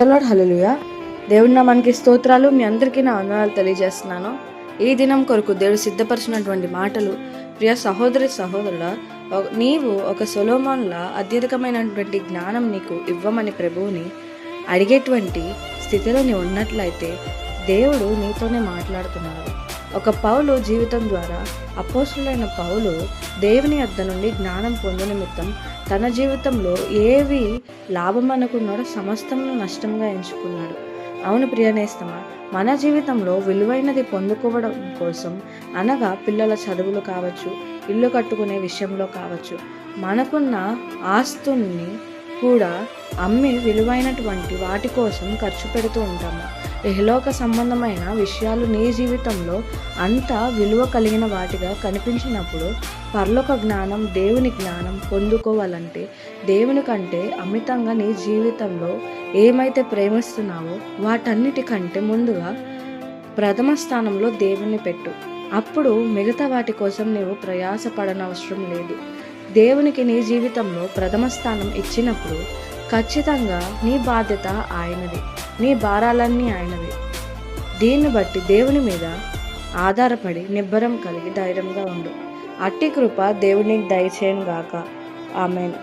Lord హల్లెలూయా. దేవుడి నామానికి స్తోత్రాలు. మీ అందరికీ నా వందనాలు తెలియజేస్తున్నాను. ఈ దినం కొరకు దేవుడు సిద్ధపరిచినటువంటి మాటలు, ప్రియ సహోదరి సహోదరుడా, నీవు ఒక సొలొమోనులా అత్యధికమైనటువంటి జ్ఞానం నీకు ఇవ్వమని ప్రభువుని అడిగేటువంటి స్థితిలో నీవు ఉన్నట్లయితే దేవుడు నీతోనే మాట్లాడుతున్నాడు. ఒక పౌలు జీవితం ద్వారా అపోస్తులైన పౌలు దేవుని యొద్ద నుండి జ్ఞానం పొందు నిమిత్తం తన జీవితంలో ఏవి లాభం అనుకున్నాడో సమస్తమును నష్టంగా ఎంచుకున్నాడు. అవును ప్రియనేస్తమా, మన జీవితంలో విలువైనది పొందుకోవడం కోసం, అనగా పిల్లల చదువులు కావచ్చు, ఇల్లు కట్టుకునే విషయంలో కావచ్చు, మనకున్న ఆస్తుల్ని కూడా అమ్మి విలువైనటువంటి వాటి కోసం ఖర్చు పెడుతూ ఉంటాము. ఇహలోక సంబంధమైన విషయాలు నీ జీవితంలో అంత విలువ కలిగిన వాటిగా కనిపించినప్పుడు, పరలోక జ్ఞానం, దేవుని జ్ఞానం పొందుకోవాలంటే దేవుని కంటే అమితంగా నీ జీవితంలో ఏమైతే ప్రేమిస్తున్నావో వాటన్నిటికంటే ముందుగా ప్రథమ స్థానంలో దేవుని పెట్టు. అప్పుడు మిగతా వాటి కోసం నీవు ప్రయాసపడనవసరం లేదు. దేవునికి నీ జీవితంలో ప్రథమ స్థానం ఇచ్చినప్పుడు ఖచ్చితంగా నీ బాధ్యత ఆయనది, నీ భారాలన్నీ ఆయనవి. దీన్ని బట్టి దేవుని మీద ఆధారపడి నిబ్బరం కలిగి ధైర్యంగా ఉండు. అట్టి కృప దేవునికి దయచేయను గాక. ఆమేన్.